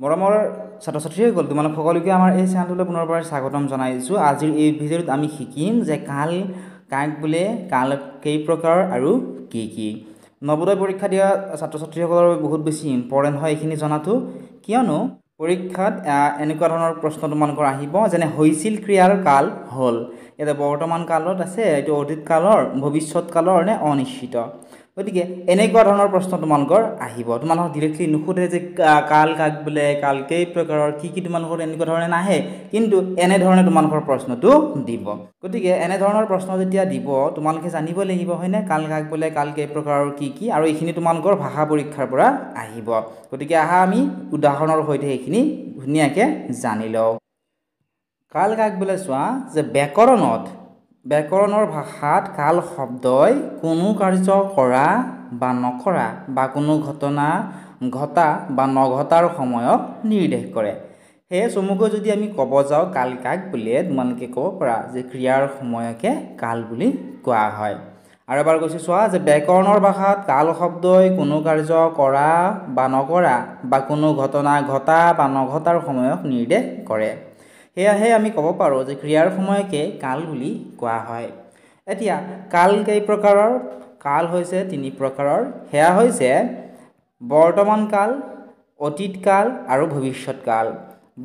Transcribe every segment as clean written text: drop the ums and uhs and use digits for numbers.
মৰমৰ ছাত্ৰ ছাত্ৰীসকল তোমালোক সকলোকে আমাৰ এই চেনেলটোলৈ পুনৰবাৰ স্বাগতম জনাইছোঁ। আজিৰ এই ভিডিঅ'ত আমি শিকিম যে কাল কাক বোলে, কাল কেই প্ৰকাৰ আৰু কি কি। নৱোদয় পৰীক্ষা দিয়া ছাত্ৰ ছাত্ৰীসকলৰ বাবে বহুত বেছি ইম্পৰ্টেণ্ট হয় এইখিনি জনাটো, কিয়নো পৰীক্ষাত এনেকুৱা ধৰণৰ প্ৰশ্ন তোমালোকৰ আহিব যেনে হৈছিল ক্ৰিয়াৰ কাল হ'ল। ইয়াতে বৰ্তমান কালত আছে, এইটো অতীত কালৰ, ভৱিষ্যৎ কালৰ নে অনিশ্চিত। গতিকে এনেকুৱা ধৰণৰ প্ৰশ্ন তোমালোকৰ আহিব। তোমালোকক ডিৰেক্টলি নুসুধে যে কাল কাক বোলে, কাল কেই প্ৰকাৰৰ, কি তোমালোকৰ এনেকুৱা ধৰণে নাহে, কিন্তু এনেধৰণে তোমালোকৰ প্ৰশ্নটো দিব। গতিকে এনেধৰণৰ প্ৰশ্ন যেতিয়া দিব তোমালোকে জানিব লাগিব, হয়নে, কাল কাক বোলে, কাল কেই প্ৰকাৰৰ কি আৰু এইখিনি তোমালোকৰ ভাষা পৰীক্ষাৰ পৰা আহিব। গতিকে আহা আমি উদাহৰণৰ সৈতে এইখিনি ধুনীয়াকৈ জানি লওঁ। কাল কাক বোলে চোৱা যে ব্যাকৰণৰ ভাষাত কাল শব্দই কোনো কাৰ্য কৰা বা নকৰা বা কোনো ঘটনা ঘটা বা নঘটাৰ সময়ক নিৰ্দেশ কৰে। সেয়ে চমুকৈ যদি আমি ক'ব যাওঁ কাল কাক বুলিয়ে তোমালোকে ক'ব পাৰা যে ক্ৰিয়াৰ সময়কে কাল বুলি কোৱা হয়। আৰু এবাৰ কৈছোঁ চোৱা যে ব্যাকৰণৰ ভাষাত কাল শব্দই কোনো কাৰ্য কৰা বা নকৰা বা কোনো ঘটনা ঘটা বা নঘটাৰ সময়ক নিৰ্দেশ কৰে। সেয়াহে আমি ক'ব পাৰোঁ যে ক্ৰিয়াৰ সময়কে কাল বুলি কোৱা হয়। এতিয়া কাল কেই প্ৰকাৰৰ? কাল হৈছে 3 প্ৰকাৰৰ। সেয়া হৈছে বৰ্তমান কাল, অতীত কাল আৰু ভৱিষ্যৎ কাল।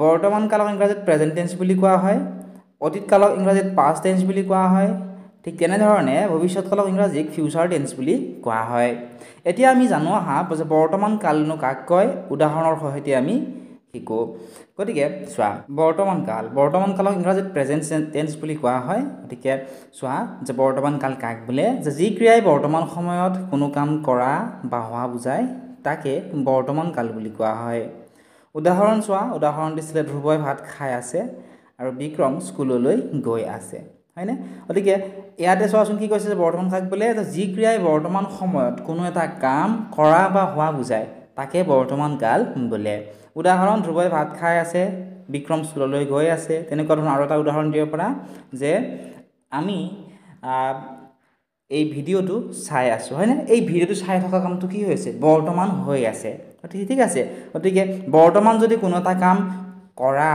বৰ্তমান কালক ইংৰাজীত প্ৰেজেণ্ট টেন্স বুলি কোৱা হয়, অতীত কালক ইংৰাজীত পাষ্ট টেন্স বুলি কোৱা হয়, ঠিক তেনেধৰণে ভৱিষ্যৎ কালক ইংৰাজীত ফিউচাৰ টেন্স বুলি কোৱা হয়। এতিয়া আমি জানো আহা যে বৰ্তমান কালনো কাক কয়, উদাহৰণৰ সৈতে আমি শিকোঁ। গতিকে চোৱা বৰ্তমান কালক ইংৰাজীত প্ৰেজেণ্ট টেন্স বুলি কোৱা হয়। গতিকে চোৱা যে বৰ্তমান কাল কাক বোলে যে যি ক্ৰিয়াই বৰ্তমান সময়ত কোনো কাম কৰা বা হোৱা বুজায় তাকে বৰ্তমান কাল বুলি কোৱা হয়। উদাহৰণ চোৱা, উদাহৰণ দিছিলে ধ্ৰুৱই ভাত খাই আছে আৰু বিক্ৰম স্কুললৈ গৈ আছে, হয়নে? গতিকে ইয়াতে চোৱাচোন কি কৈছে যে বৰ্তমান কাক বোলে যি ক্ৰিয়াই বৰ্তমান সময়ত কোনো এটা কাম কৰা বা হোৱা বুজায় তাকে বৰ্তমান কাল বোলে। উদাহৰণ ধ্ৰুৱই ভাত খাই আছে, বিক্ৰম স্কুললৈ গৈ আছে। তেনেকুৱা ধৰণৰ আৰু এটা উদাহৰণ দিব পাৰা যে আমি এই ভিডিঅ'টো চাই আছোঁ, হয়নে? এই ভিডিঅ'টো চাই থকা কামটো কি হৈছে, বৰ্তমান হৈ আছে। গতিকে ঠিক আছে, গতিকে বৰ্তমান যদি কোনো এটা কাম কৰা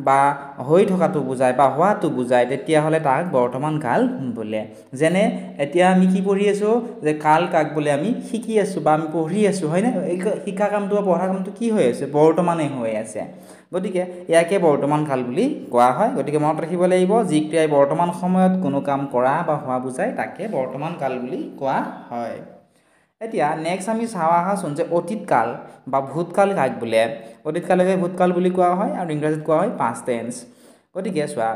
বা হৈ থকাটো বুজায় বা হোৱাটো বুজায় তেতিয়াহ'লে তাক বৰ্তমান কাল বোলে। যেনে এতিয়া আমি কি পঢ়ি আছোঁ যে কাল কাক বোলে আমি শিকি আছোঁ বা আমি পঢ়ি আছোঁ, হয়নে? এই শিকা কামটো বা পঢ়া কামটো কি হৈ আছে, বৰ্তমানে হৈ আছে। গতিকে ইয়াকে বৰ্তমান কাল বুলি কোৱা হয়। গতিকে মনত ৰাখিব লাগিব যি ক্ৰিয়াই বৰ্তমান সময়ত কোনো কাম কৰা বা হোৱা বুজায় তাকে বৰ্তমান কাল বুলি কোৱা হয়। এতিয়া নেক্সট আমি চাওঁ আহাচোন যে অতীত কাল বা ভূতকাল কাক বোলে। অতীত কালকে ভূতকাল বুলি কোৱা হয় আৰু ইংৰাজীত কোৱা হয় পাষ্ট টেন্স। গতিকে চোৱা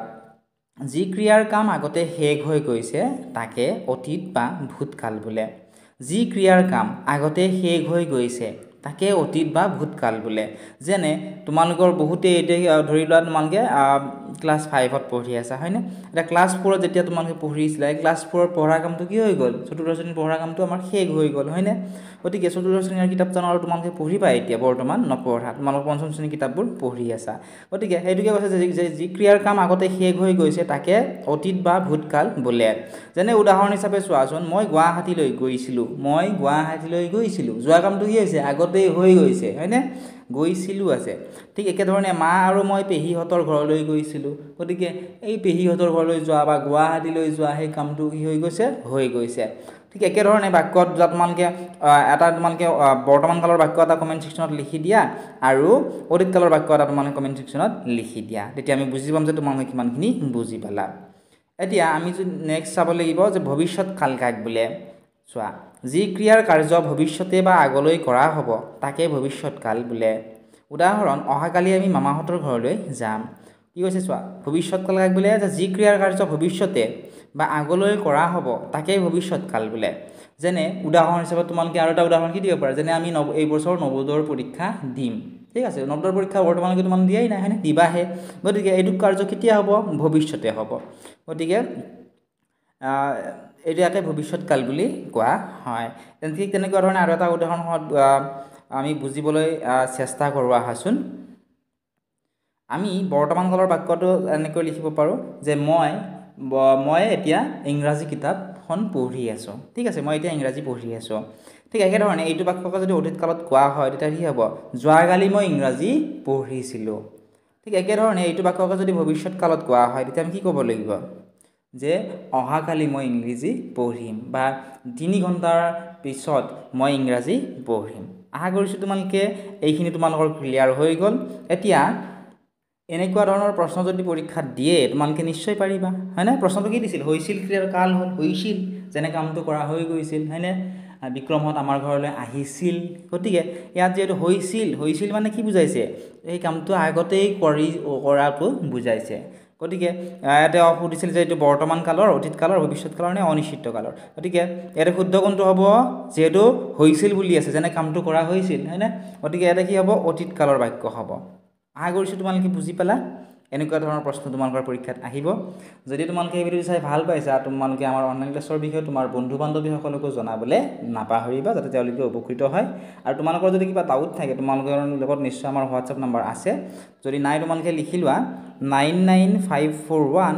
যি ক্ৰিয়াৰ কাম আগতে শেষ হৈ গৈছে তাকে অতীত বা ভূতকাল বোলে। যি ক্ৰিয়াৰ কাম আগতে শেষ হৈ গৈছে তাকে অতীত বা ভূতকাল বোলে। যেনে তোমালোকৰ বহুতেই এতিয়া ধৰি লোৱা তোমালোকে ক্লাছ 5ত পঢ়ি আছা, হয়নে? এতিয়া ক্লাছ 4ত যেতিয়া তোমালোকে পঢ়িছিলা ক্লাছ 4ৰ পঢ়া কামটো কি হৈ গ'ল, চতুৰ্থ শ্ৰেণীৰ পঢ়া কামটো আমাৰ শেষ হৈ গ'ল, হয়নে? গতিকে চতুৰ্থ শ্ৰেণীৰ কিতাপজন আৰু তোমালোকে পঢ়িবা এতিয়া, বৰ্তমান নপঢ়া, তোমালোকে পঞ্চম শ্ৰেণীৰ কিতাপবোৰ পঢ়ি আছা। গতিকে সেইটোকে কৈছে যে যি ক্ৰিয়াৰ কাম আগতে শেষ হৈ গৈছে তাকে অতীত বা ভূতকাল বোলে। যেনে উদাহৰণ হিচাপে চোৱাচোন, মই গুৱাহাটীলৈ গৈছিলোঁ, যোৱা কামটো কি হৈছে, আগতেই হৈ গৈছে, হয়নে? গৈছিলোঁ আছে। ঠিক একেধৰণে মা আৰু মই পেহীহঁতৰ ঘৰলৈ গৈছিলোঁ। গতিকে এই পেহীহঁতৰ ঘৰলৈ যোৱা বা গুৱাহাটীলৈ যোৱা সেই কামটো কি হৈ গৈছে, হৈ গৈছে। ঠিক একেধৰণে বাক্যত তোমালোকে বৰ্তমান কালৰ বাক্য এটা কমেণ্ট ছেকশ্যনত লিখি দিয়া আৰু অতীত কালৰ বাক্য এটা তোমালোকে কমেণ্ট ছেকশ্যনত লিখি দিয়া, তেতিয়া আমি বুজি পাম যে তোমালোকে কিমানখিনি বুজি পালা। এতিয়া আমি যদি নেক্সট চাব লাগিব যে ভৱিষ্যৎ কাল কাক বোলে। চোৱা যি ক্ৰিয়াৰ কাৰ্য ভৱিষ্যতে বা আগলৈ কৰা হ'ব তাকে ভৱিষ্যৎ কাল বোলে। উদাহৰণ অহাকালি আমি মামাহঁতৰ ঘৰলৈ যাম। কি কৈছে চোৱা, ভৱিষ্যৎ কাল কাক বোলে যে যি ক্ৰিয়াৰ কাৰ্য ভৱিষ্যতে বা আগলৈ কৰা হ'ব তাকেই ভৱিষ্যৎ কাল বোলে। যেনে উদাহৰণ হিচাপে তোমালোকে আৰু এটা উদাহৰণ কি দিব পাৰা, যেনে আমি এই বছৰ নৱোদয়ৰ পৰীক্ষা দিম, ঠিক আছে? নৱোদয়ৰ পৰীক্ষা বৰ্তমানলৈকে তোমালোকে দিয়াই নাই, হয়নে? দিবাহে। গতিকে এইটো কাৰ্য কেতিয়া হ'ব, ভৱিষ্যতে হ'ব। গতিকে এইটো ইয়াতে ভৱিষ্যৎ কাল বুলি কোৱা হয়। ঠিক তেনেকুৱা ধৰণে আৰু এটা উদাহৰণ আমি বুজিবলৈ চেষ্টা কৰোঁ আহাচোন। আমি বৰ্তমান কালৰ বাক্যটো এনেকৈ লিখিব পাৰোঁ যে মই এতিয়া ইংৰাজী কিতাপ কিতাপখন পঢ়ি আছোঁ ঠিক আছে মই এতিয়া ইংৰাজী পঢ়ি আছোঁ ঠিক একেধৰণে এইটো বাক্যক যদি অতীত কালত কোৱা হয় তেতিয়া কি হ'ব যোৱাকালি মই ইংৰাজী পঢ়িছিলোঁ ঠিক একেধৰণে এইটো বাক্যক যদি ভৱিষ্যৎ কালত কোৱা হয় তেতিয়া আমি কি ক'ব লাগিব যে অহাকালি মই ইংৰাজী পঢ়িম বা 3 ঘণ্টাৰ পিছত মই ইংৰাজী পঢ়িম আশা কৰিছোঁ তোমালোকে এইখিনি তোমালোকৰ ক্লিয়াৰ হৈ গ'ল এতিয়া এনেকুৱা ধৰণৰ প্ৰশ্ন যদি পৰীক্ষাত দিয়ে তোমালোকে নিশ্চয় পাৰিবা হয়নে প্ৰশ্নটো কি দিছিল হৈছিল ক্ৰিয়াৰ কাল হ'ল হৈছিল যেনে কামটো কৰা হৈ গৈছিল হয়নে বিক্ৰমহত আমাৰ ঘৰলৈ আহিছিল গতিকে ইয়াত যেটো হৈছিল মানে কি বুজাইছে এই কামটো আগতেই কৰাটো বুজাইছে গতিকে ইয়াতে সুধিছিল যে এইটো বৰ্তমান কালৰ অতীত কালৰ ভৱিষ্যৎ কালৰ নে অনিশ্চিত কালৰ গতিকে ইয়াতে শুদ্ধ কোনটো হ'ব যেটো হৈছিল বুলি আছে যেনে কামটো কৰা হৈছিল হয়নে গতিকে ইয়াতে কি হ'ব অতীত কালৰ বাক্য হ'ব আশা কৰিছোঁ তোমালোকে বুজি পালা এনেকুৱা ধৰণৰ প্ৰশ্ন তোমালোকৰ পৰীক্ষাত আহিব যদি তোমালোকে এই ভিডিঅ চাই ভাল পাইছা তোমালোকে আমাৰ অনলাইন ক্লাছৰ বিষয়ে তোমাৰ বন্ধু বান্ধৱীসকলকো জনাবলৈ নাপাহৰিবা যাতে তেওঁলোকে উপকৃত হয় আৰু তোমালোকৰ যদি কিবা ডাউট থাকে তোমালোকৰ লগত নিশ্চয় আমাৰ হোৱাটছআপ নম্বৰ আছে যদি নাই তোমালোকে লিখি লোৱা 99541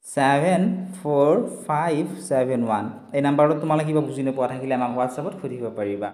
74571 এই নাম্বাৰটো তোমালোকে কিবা বুজি নোপোৱা থাকিলে আমাক হোৱাটছআপত সুধিব পাৰিবা